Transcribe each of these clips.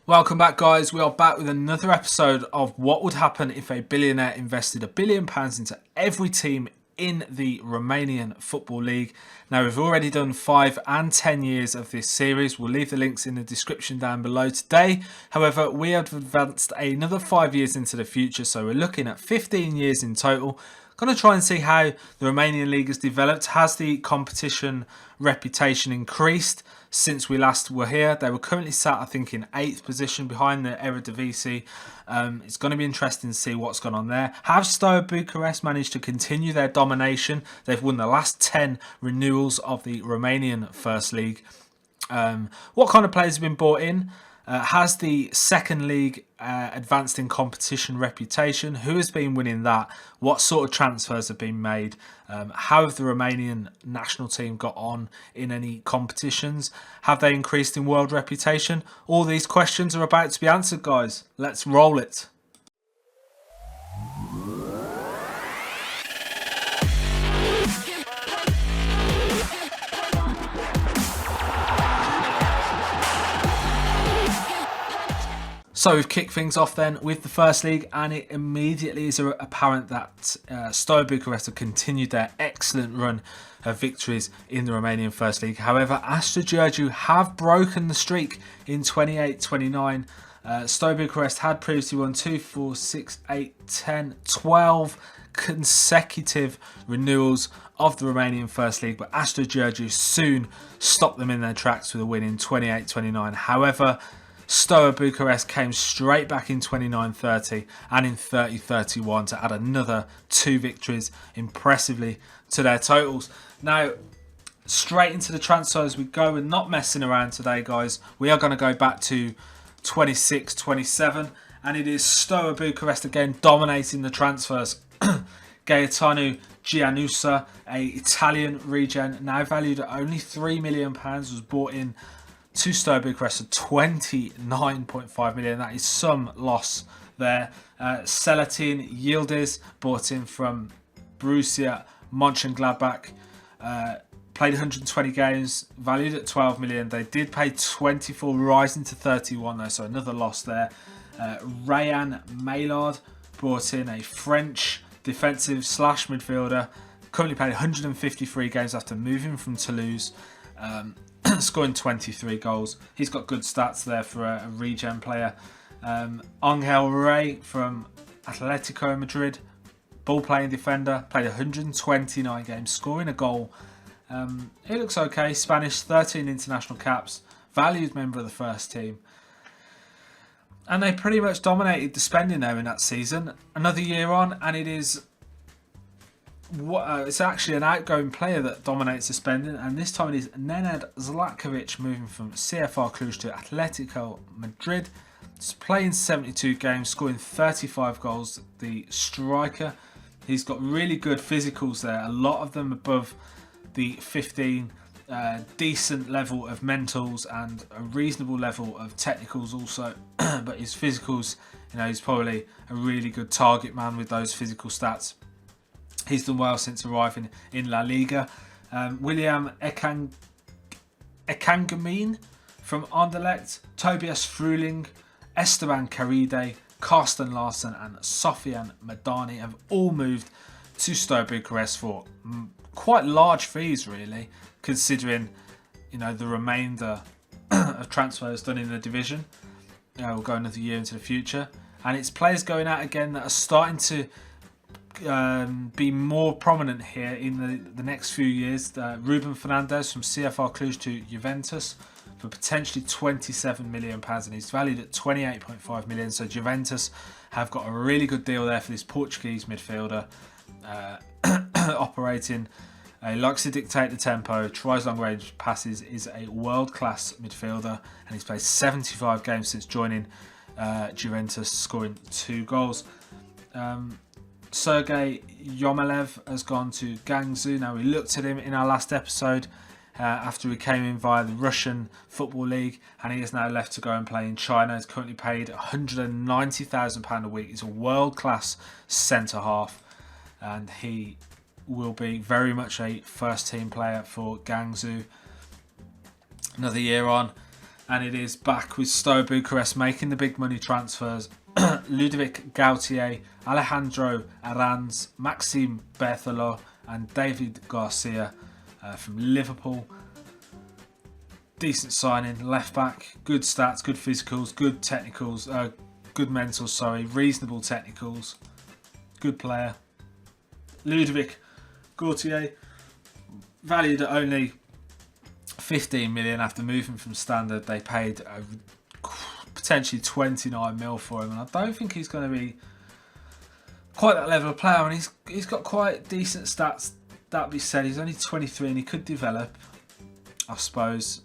Welcome back, guys. We are back with another episode of what would happen if a billionaire invested £1 billion into every team in the Romanian Football League. Now, we've already done 5 and 10 years of this series. We'll leave the links in the description down below today. However, we have advanced another 5 years into the future, so we're looking at 15 years in total. Going to try and see how the Romanian League has developed. Has the competition reputation increased since we last were here? They were currently sat, I think, in 8th position behind the Eredivisie. It's going to be interesting to see what's gone on there. Have Steaua Bucuresti managed to continue their domination? They've won the last 10 renewals of the Romanian First League. What kind of players have been brought in? Has the second league advanced in competition reputation? Who has been winning that? What sort of transfers have been made? How have the Romanian national team got on in any competitions? Have they increased in world reputation? All these questions are about to be answered, guys. Let's roll it. So we've kicked things off then with the First League, and it immediately is apparent that Steaua Bucuresti have continued their excellent run of victories in the Romanian First League. However, Astra Giurgiu have broken the streak in 28-29. Steaua Bucuresti had previously won 2, 4, 6, 8, 10, 12 consecutive renewals of the Romanian First League, but Astra Giurgiu soon stopped them in their tracks with a win in 28-29. However, Steaua Bucuresti came straight back in 29-30 and in 30-31 to add another 2 victories impressively to their totals. Now, straight into the transfers we go. We're not messing around today, guys. We are going to go back to 26-27, and it is Steaua Bucuresti again dominating the transfers. Gaetano Giannusa, a Italian regen, now valued at only £3 million, was bought in to Steaua Bucuresti for 29.5 million. That is some loss there. Selatin Yildiz, bought in from Borussia Mönchengladbach, played 120 games, valued at 12 million. They did pay 24, rising to 31 though, so another loss there. Rayan Maillard, brought in a French defensive / midfielder, currently played 153 games after moving from Toulouse. Scoring 23 goals. He's got good stats there for a regen player. Angel Rey from Atletico Madrid, ball playing defender, played 129 games, scoring a goal. He looks okay. Spanish, 13 international caps, valued member of the first team. And they pretty much dominated the spending there in that season. Another year on, and it's actually an outgoing player that dominates the spending, and this time it is Nenad Zlatkovic moving from CFR Cluj to Atletico Madrid. He's playing 72 games, scoring 35 goals. The striker, he's got really good physicals there, a lot of them above the 15. Decent level of mentals and a reasonable level of technicals also, but his physicals, he's probably a really good target man with those physical stats. He's done well since arriving in La Liga. William Ekangamin from Anderlecht, Tobias Fruling, Esteban Caride, Carsten Larsen and Sofian Madani have all moved to Steaua Bucuresti for quite large fees, really, considering the remainder of transfers done in the division. We'll go another year into the future, and it's players going out again that are starting to be more prominent here in the next few years. Ruben Fernandes from CFR Cluj to Juventus for potentially £27 million, and he's valued at 28.5 million. So Juventus have got a really good deal there for this Portuguese midfielder, operating. He likes to dictate the tempo, tries long range passes, is a world class midfielder, and he's played 75 games since joining Juventus, scoring 2 goals. Sergei Yomelev has gone to Guangzhou. Now, we looked at him in our last episode after he came in via the Russian Football League, and he is now left to go and play in China. He's currently paid £190,000 a week. He's a world-class centre-half, and he will be very much a first-team player for Guangzhou. Another year on, And it is back with Steaua Bucuresti making the big money transfers. Ludovic Gautier, Alejandro Aranz, Maxime Berthelot and David Garcia from Liverpool. Decent signing, left back, good stats, good physicals, good technicals, good mentals, sorry, reasonable technicals, good player. Ludovic Gautier, valued at only 15 million after moving from Standard. They paid potentially 29 mil for him, and I don't think he's going to be quite that level of player. I mean, he's got quite decent stats. That be said, he's only 23 and he could develop, I suppose.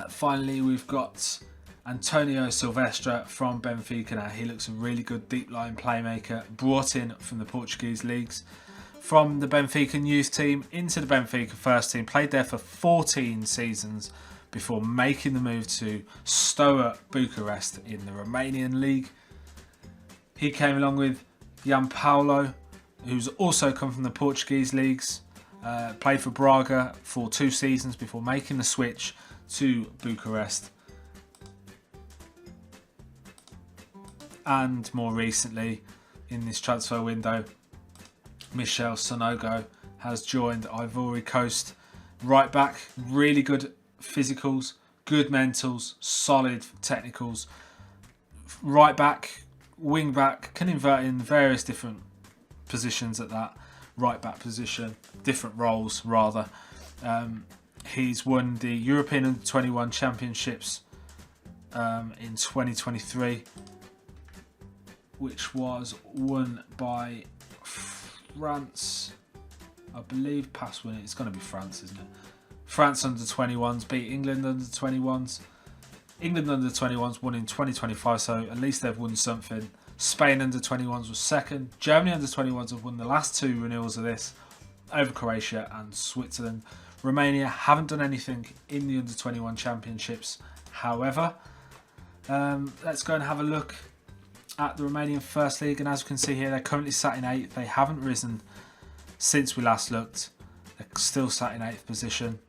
Finally, we've got Antonio Silvestre from Benfica. Now, he looks a really good deep line playmaker, brought in from the Portuguese leagues. From the Benfica youth team into the Benfica first team, played there for 14 seasons before making the move to Steaua Bucuresti in the Romanian league. He came along with Gianpaolo, who's also come from the Portuguese leagues, played for Braga for 2 seasons before making the switch to Bucharest. And more recently, in this transfer window, Michel Sonogo has joined Ivory Coast. Right back, really good physicals, good mentals, solid technicals. Right back, wing back, can invert in various different positions at that right back position, different roles rather. He's won the European Under-21 Championships in 2023, which was won by France, I believe. Past winning, it's going to be France, isn't it? France under-21s beat England under-21s. England under-21s won in 2025, so at least they've won something. Spain under-21s was second. Germany under-21s have won the last 2 renewals of this over Croatia and Switzerland. Romania haven't done anything in the under-21 championships. However, let's go and have a look at the Romanian First League, and as you can see here, they're currently sat in 8th. They haven't risen since we last looked. They're still sat in 8th position.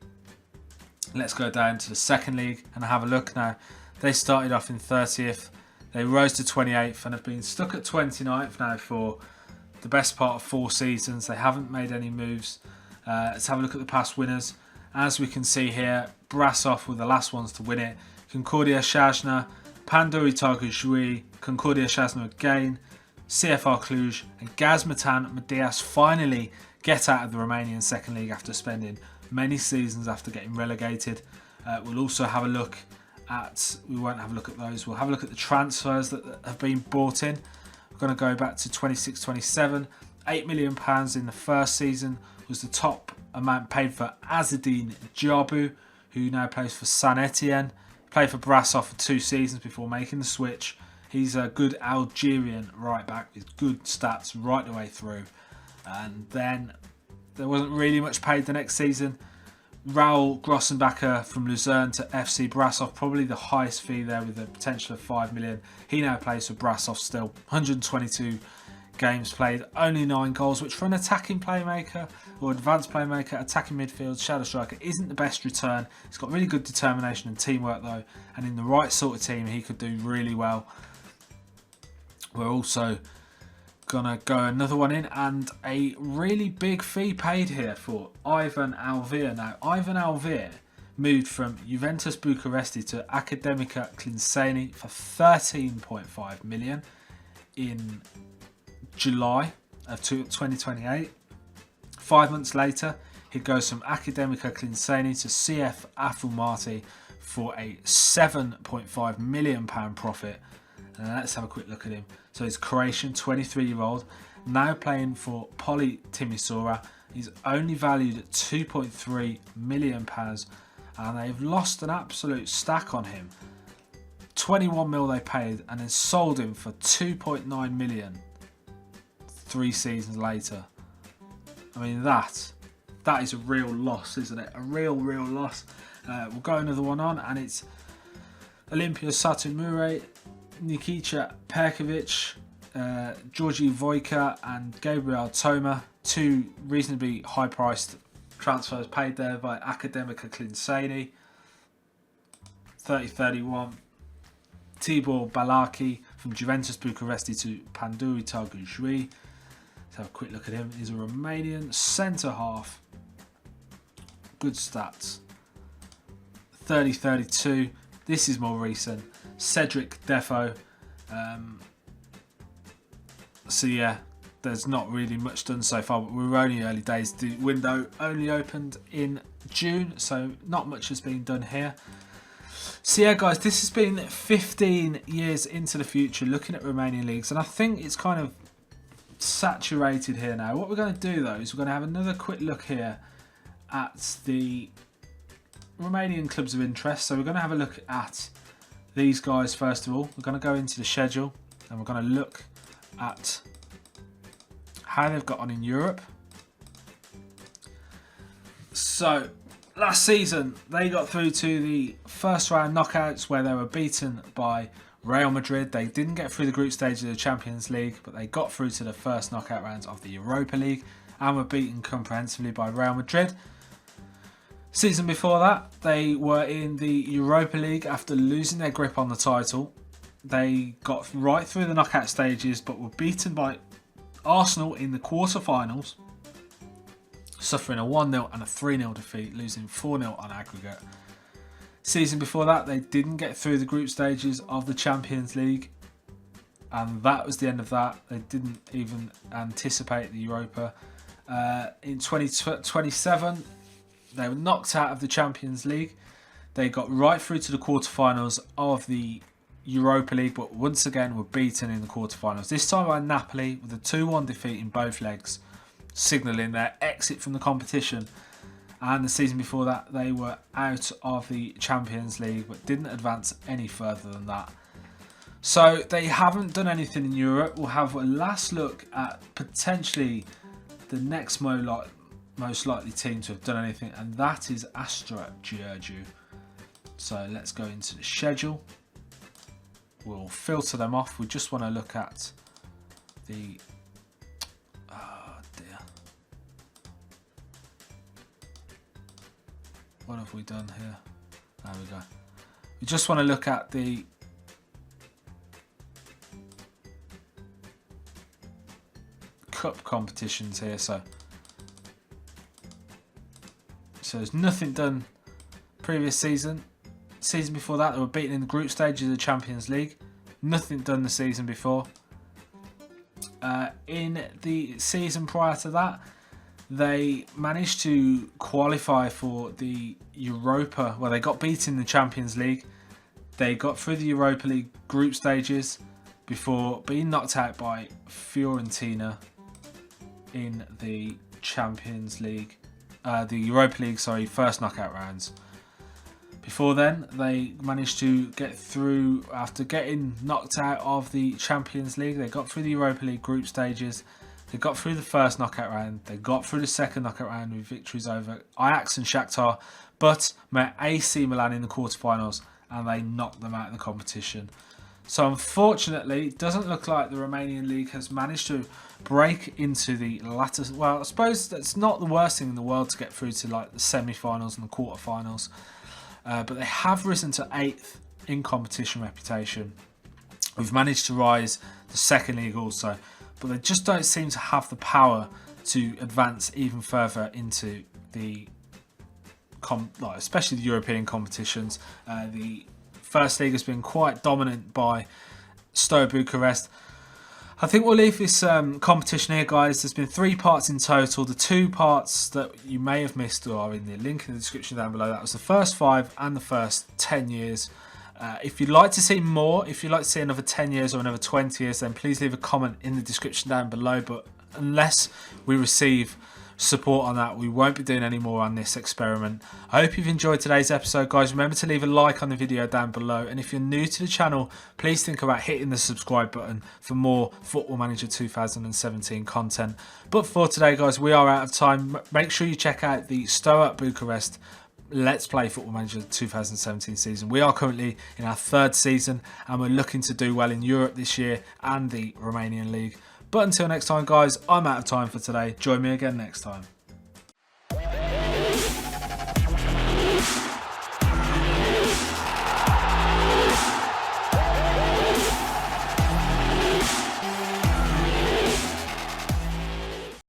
Let's go down to the Second League and have a look now. They started off in 30th. They rose to 28th and have been stuck at 29th now for the best part of 4 seasons. They haven't made any moves. Let's have a look at the past winners. As we can see here, Brasov were the last ones to win it. Concordia Shajna, Panduri Targu, Concordia Shajna again, CFR Cluj and Gazmetan Medias finally get out of the Romanian Second League after spending many seasons after getting relegated. We'll also have a look at, we won't have a look at those, we'll have a look at the transfers that have been brought in. We're going to go back to 26-27. £8 million in the first season was the top amount paid for Azzedine Jabu, who now plays for Saint Etienne. Played for Brasov for 2 seasons before making the switch. He's a good Algerian right back with good stats right the way through. And then there wasn't really much paid the next season. Raul Grossenbacher from Luzern to FC Brasov, probably the highest fee there with a potential of 5 million. He now plays for Brasov still. 122 games played, only 9 goals, which for an attacking playmaker or advanced playmaker, attacking midfield, shadow striker isn't the best return. He's got really good determination and teamwork though, and in the right sort of team he could do really well. We're also gonna go another one in, and a really big fee paid here for Ivan Alvir. Now, Ivan Alvir moved from Juventus Bucuresti to Academica Clinceni for 13.5 million in July of 2028. 5 months later, he goes from Academica Clinceni to CF Afumati for a £7.5 million profit. And let's have a quick look at him. So he's Croatian, 23-year-old, now playing for Poli Timisoara. He's only valued at £2.3 million, and they've lost an absolute stack on him. 21 mil they paid, and then sold him for 2.9 million 3 seasons later. I mean, that is a real loss, isn't it? A real loss. We'll go another one on, and it's Olympia Satumure, Nikita Perkovic, Georgi Vojka and Gabriel Toma. 2 reasonably high-priced transfers paid there by Academica Clinceni. 30-31. Tibor Balaki from Juventus Bucuresti to Panduri Targujui. Let's have a quick look at him. He's a Romanian centre half. Good stats. 30-32. This is more recent. Cedric Defo. So yeah, there's not really much done so far, but we're only early days. The window only opened in June, so not much has been done here. So yeah, guys, this has been 15 years into the future, looking at Romanian leagues, and I think it's kind of saturated here now. What we're going to do, though, is we're going to have another quick look here at the Romanian clubs of interest. So we're going to have a look at these guys first of all. We're going to go into the schedule, and we're going to look at how they've got on in Europe. So last season they got through to the first round knockouts, where they were beaten by Real Madrid. They didn't get through the group stage of the Champions League, but they got through to the first knockout rounds of the Europa League and were beaten comprehensively by Real Madrid. Season before that, they were in the Europa League after losing their grip on the title. They got right through the knockout stages, but were beaten by Arsenal in the quarter-finals, suffering a 1-0 and a 3-0 defeat, losing 4-0 on aggregate. Season before that, they didn't get through the group stages of the Champions League, and that was the end of that. They didn't even anticipate the Europa. In 2027, they were knocked out of the Champions League. They got right through to the quarterfinals of the Europa League, but once again were beaten in the quarterfinals. This time by Napoli with a 2-1 defeat in both legs, signalling their exit from the competition. And the season before that, they were out of the Champions League, but didn't advance any further than that. So they haven't done anything in Europe. We'll have a last look at potentially the next most likely team to have done anything, and that is Astra Giurgiu. So let's go into the schedule. We'll filter them off. We just want to look at the... Oh dear. What have we done here? There we go. We just want to look at the cup competitions here. So there's nothing done previous season. Season before that, they were beaten in the group stages of the Champions League. Nothing done the season before. In the season prior to that, they managed to qualify for the Europa. Well, they got beaten in the Champions League. They got through the Europa League group stages before being knocked out by Fiorentina in the Champions League. The Europa League, sorry, first knockout rounds. Before then, they managed to get through, after getting knocked out of the Champions League, they got through the Europa League group stages, they got through the first knockout round, they got through the second knockout round with victories over Ajax and Shakhtar, but met AC Milan in the quarterfinals and they knocked them out of the competition. So unfortunately, it doesn't look like the Romanian League has managed to break into the latter. Well, I suppose that's not the worst thing in the world to get through to like the semi-finals and the quarterfinals. But they have risen to 8th in competition reputation. We've managed to rise the second league also, but they just don't seem to have the power to advance even further into the, especially the European competitions. The first league has been quite dominant by Steaua Bucuresti. I think we'll leave this competition here, guys. There's been 3 parts in total. The 2 parts that you may have missed are in the link in the description down below. That was the first 5 and the first 10 years. If you'd like to see more, if you'd like to see another 10 years or another 20 years, then please leave a comment in the description down below. But unless we receive support on that, we won't be doing any more on this experiment. I hope you've enjoyed today's episode, guys. Remember to leave a like on the video down below, and if you're new to the channel, please think about hitting the subscribe button for more Football Manager 2017 content. But for today, guys, we are out of time. Make sure you check out the Steaua Bucuresti Let's Play Football Manager 2017 season. We are currently in our 3rd season and we're looking to do well in Europe this year and the Romanian League. But until next time, guys, I'm out of time for today. Join me again next time.